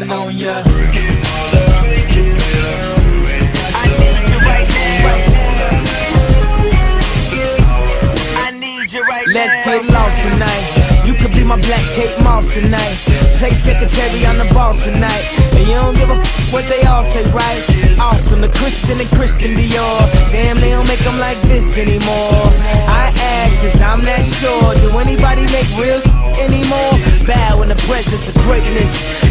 on ya. Let's get lost tonight. You could be my black Kate Moss tonight. Play secretary on the boss tonight. And you don't give a what they all say, right? Awesome, the Christian and Christian Dior. Damn, they don't make them like this anymore. I ask, cause I'm not sure. Do anybody make real anymore? Bow in the presence of greatness.